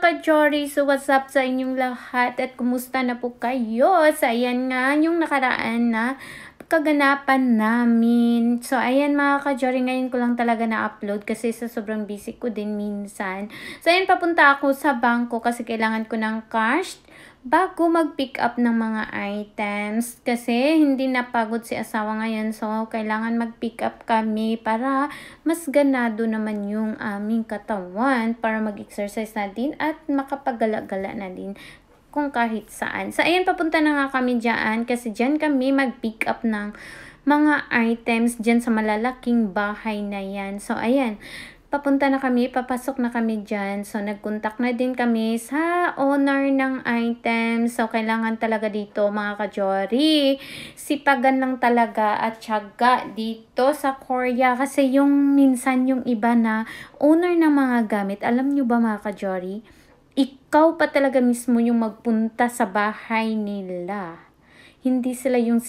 ka-Jory, so what's up sa inyong lahat at kumusta na po kayo? So ayan nga yung nakaraan na kaganapan namin. So ayan mga ka-Jory, ngayon ko lang talaga na-upload kasi sa sobrang busy ko din minsan. So ayan, papunta ako sa bangko kasi kailangan ko ng cash bago mag-pick up ng mga items kasi hindi napagod si asawa ngayon, so kailangan mag-pick up kami para mas ganado naman yung aming katawan para mag-exercise na din at makapagala-gala na din kung kahit saan. So ayan, papunta na nga kami dyan kasi dyan kami mag-pick up ng mga items dyan sa malalaking bahay na yan. So ayan, papunta na kami, papasok na kami dyan. So, nag-contact na din kami sa owner ng items. So, kailangan talaga dito mga ka-Jory, sipagan lang talaga at tiyaga dito sa Korea. Kasi yung minsan yung iba na owner ng mga gamit, alam nyo ba mga ka-Jory, ikaw pa talaga mismo yung magpunta sa bahay nila. Hindi sila yung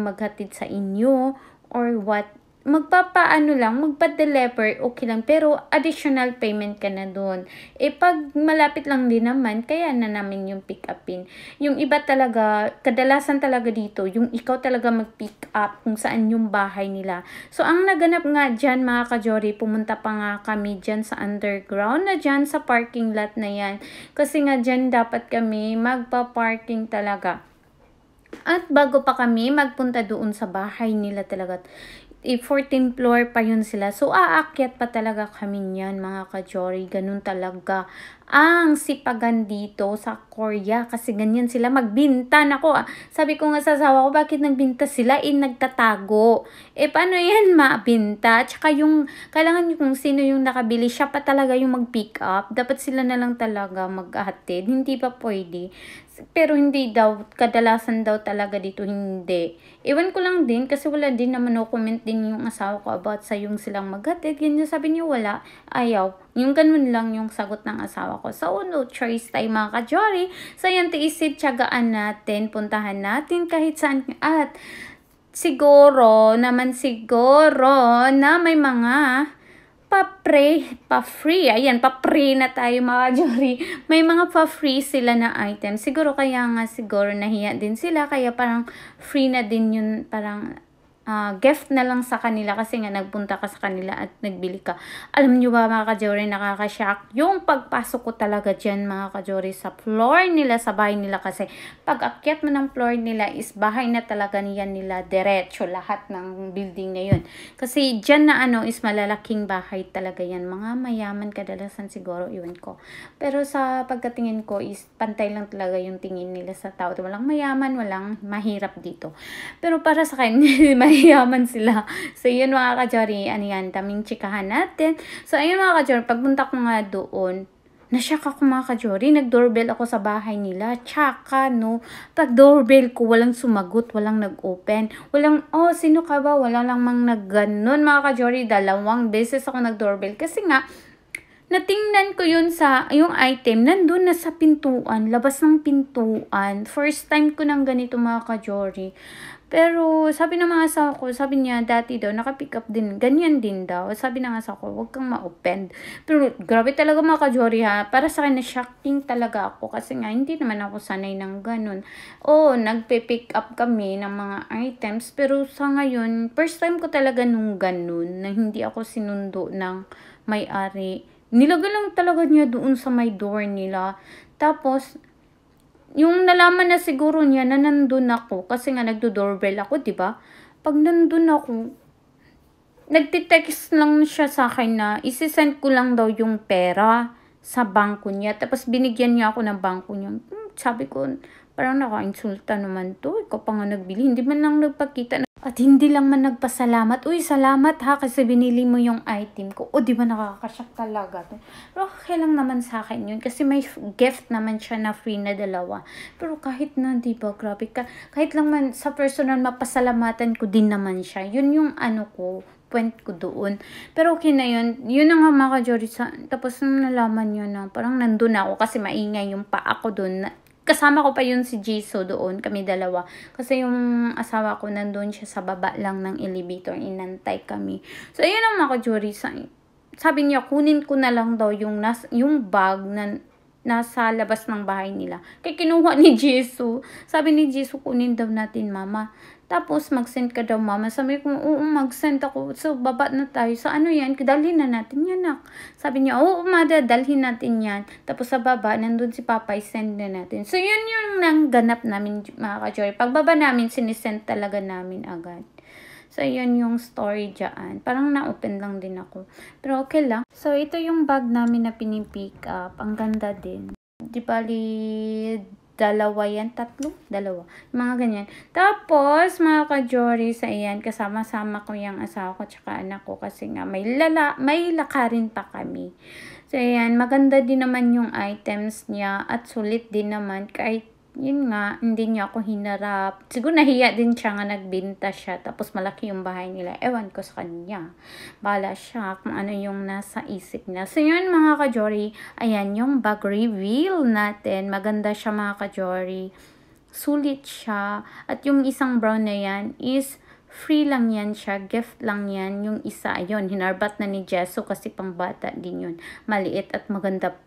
maghatid sa inyo or what. Magpapaano lang, magpa-deliver, okay lang, pero additional payment ka na doon. Pag malapit lang din naman, kaya na namin yung pick upin. Yung iba talaga, kadalasan talaga dito, yung ikaw talaga mag-pick up kung saan yung bahay nila. So, ang naganap nga dyan, mga ka-Jory, pumunta pa nga kami dyan sa underground na dyan sa parking lot na yan. Kasi nga dyan dapat kami magpa-parking talaga. At bago pa kami magpunta doon sa bahay nila talaga, 14th floor pa yun sila. So, aakyat pa talaga kami niyan, mga ka-Jory. Ganun talaga ang sipagan dito sa Korea. Kasi ganyan sila magbinta. Nako, sabi ko nga sa asawa ko, bakit nagbinta sila? Nagtatago. Paano yan mabinta? Tsaka yung, kailangan yung kung sino yung nakabili, siya pa talaga yung mag-pick up. Dapat sila na lang talaga maghatid. Hindi pa pwede. Pero hindi daw, kadalasan daw talaga dito hindi. Ewan ko lang din kasi wala din naman no comment din yung asawa ko about sa yung silang maghatid. Ganyan, sabi niyo wala, ayaw. Yung ganun lang yung sagot ng asawa ko. So no choice tayo mga ka-Jory. So yan, tiisid, tiyagaan natin, puntahan natin kahit saan. At siguro na may mga pa-free. Ayan, pa-free na tayo mga Jory. May mga pa-free sila na item. Siguro kaya nga siguro nahiya din sila. Kaya parang free na din yun. Parang gift na lang sa kanila kasi nga nagpunta ka sa kanila at nagbili ka. Alam nyo ba mga ka-Jory, nakaka-shock yung pagpasok ko talaga dyan mga ka-Jory sa floor nila, sa bahay nila, kasi pag akyat mo ng floor nila is bahay na talaga niyan nila, diretso lahat ng building na yun. Kasi dyan na is malalaking bahay talaga yan, mga mayaman kadalasan siguro, iwan ko. Pero sa pagkatingin ko is pantay lang talaga yung tingin nila sa tao. Walang mayaman, walang mahirap dito. Pero para sa akin, mayaman sila. So, yun mga ka-Jory, yan, daming chikahan natin. So, ayun mga ka-Jory, pagpunta ko nga doon, nashock ako mga ka-Jory, nag-doorbell ako sa bahay nila, tsaka no, pag-doorbell ko, walang sumagot, walang nag-open, walang, sino ka ba, wala lang mang nag-ganon mga ka-Jory, 2 beses ako nag-doorbell, kasi nga, natingnan ko yun sa, yung item, nandun na sa pintuan, labas ng pintuan. First time ko nang ganito mga ka-Jory. Pero sabi ng mga asawa ko, sabi niya dati daw, nakapick up din, ganyan din daw. Sabi ng asawa ko, huwag kang ma-open. Pero grabe talaga mga ka-Jory ha, para sa akin na shocking talaga ako kasi nga hindi naman ako sanay ng ganun. Nagpe-pick up kami ng mga items, pero sa ngayon, first time ko talaga nung ganun, na hindi ako sinundo ng may-ari. Nilagay lang talaga niya doon sa may door nila. Tapos, yung nalaman na siguro niya na nandun ako, kasi nga nagdo-doorbell ako, diba? Pag nandun ako, nagtitext lang siya sa akin na isi-send ko lang daw yung pera sa bangko niya. Tapos binigyan niya ako ng bangko niya. Sabi ko, parang naka-insulta naman to. Ikaw pa nga nagbili. Hindi man lang nagpakita. At hindi lang man nagpasalamat. Uy, salamat ha kasi binili mo yung item ko. Di ba nakakasyak talaga to? Pero okay lang naman sa akin yun kasi may gift naman siya na free na 2. Pero kahit na, di ba, grabe ka. Kahit lang man sa personal, mapasalamatan ko din naman siya. Yun yung point ko doon. Pero okay na yun. Yun na nga mga ka-Jory. Tapos nung nalaman nyo na, parang nandun ako kasi maingay yung paa ko doon. Kasama ko pa yun si Jisoo doon, kami 2. Kasi yung asawa ko nandun siya sa baba lang ng elevator, inantay kami. So, ayun ang mga ka-Jory. Sabi niya, kunin ko na lang daw yung bag na nasa labas ng bahay nila. Kaya kinuha ni Jisoo. Sabi ni Jisoo, kunin daw natin, mama. Tapos, mag-send ka daw, mama. Sabi ko, oo, mag-send ako. So, baba na tayo. So, ano yan? Dalhin na natin yan, nak. Sabi niya, oo, dalhin natin yan. Tapos, sa baba, nandun si papa, send na natin. So, yun yung nangganap namin, mga ka-Jory. Pagbaba namin, sinisend talaga namin agad. So, yun yung story dyan. Parang na-open lang din ako. Pero, okay lang. So, ito yung bag namin na pinipick up. Ang ganda din. Di bali, dalawa yan, dalawa, mga ganyan. Tapos, mga ka-Jory, sa iyan, kasama-sama ko yung asawa ko tsaka anak ko kasi nga may lakarin pa kami. So, ayan, maganda din naman yung items niya at sulit din naman kahit yun nga, hindi niya ako hinarap. Siguro nahiya din siya nga nagbenta siya. Tapos malaki yung bahay nila. Ewan ko sa kanya. Bahala siya kung ano yung nasa isip niya. So yun mga ka-Jory. Ayan yung bag reveal natin. Maganda siya mga ka-Jory. Sulit siya. At yung isang brown na yan is free lang yan siya. Gift lang yan. Yung isa, ayun, hinarbat na ni Jisoo kasi pang bata din yun. Maliit at maganda.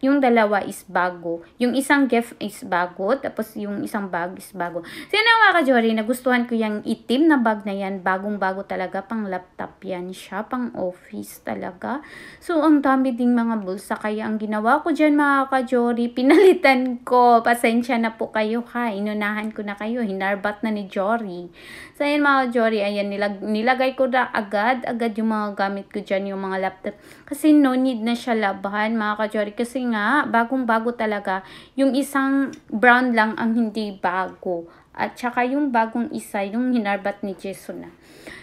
Yung dalawa is bago. Yung isang gift is bago. Tapos yung isang bag is bago. So yun mga ka-Jory, nagustuhan ko yung itim na bag na yan. Bagong-bago talaga. Pang laptop yan siya. Pang office talaga. So ang dami ding mga bulsa. Kaya ang ginawa ko dyan mga ka-Jory, pinalitan ko. Pasensya na po kayo ha. Inunahan ko na kayo. Hinarbat na ni Jory. So yun mga ka-Jory, ayan, nilagay ko na agad yung mga gamit ko dyan. Yung mga laptop. Kasi no need na siya labahan mga ka-Jory. Kasi nga, bagong-bago talaga. Yung isang brown lang ang hindi bago. At saka yung bagong isa, yung hinarbat ni Jisoo na.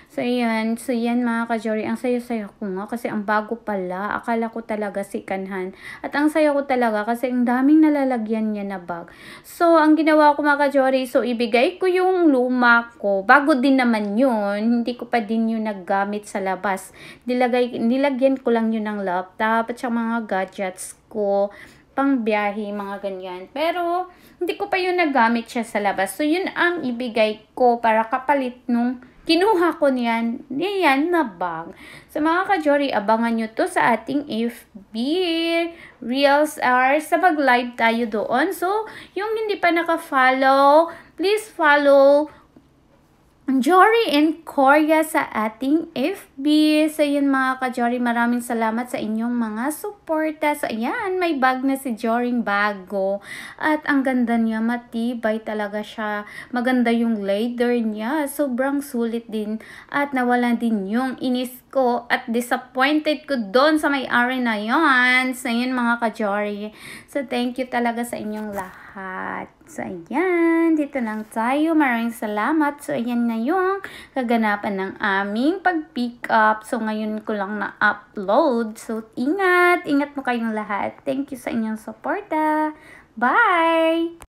So, yan. So, yan mga ka-Jory. Ang saya-saya ko nga kasi ang bago pala. Akala ko talaga sikanhan. At ang saya ko talaga kasi ang daming nalalagyan niya na bag. So, ang ginawa ko mga ka-Jory, so ibigay ko yung luma ko. Bago din naman yun. Hindi ko pa din yun naggamit sa labas. Nilagyan ko lang yun ng laptop at saka mga gadgets ko. Pang biyahe, mga ganyan. Pero, hindi ko pa yun nagamit siya sa labas. So, yun ang ibigay ko para kapalit nung kinuha ko niyan na bag. So mga ka-Jory, abangan nyo to sa ating FB Reels are sa mag-live tayo doon. So, yung hindi pa naka-follow, please follow Jory and Korea sa ating FB. So yun mga ka-Jory, maraming salamat sa inyong mga suporta. So ayan, may bag na si Joring bago. At ang ganda niya, matibay talaga siya. Maganda yung leather niya. Sobrang sulit din. At nawala din yung inis ko at disappointed ko doon sa may-ari na yon. So yun mga ka-Jory. So thank you talaga sa inyong lahat. So ayan, dito lang tayo. Maraming salamat. So ayan na yung kaganapan ng aming pag-pick up. So ngayon ko lang na-upload. So ingat mo kayong lahat. Thank you sa inyong suporta. Bye!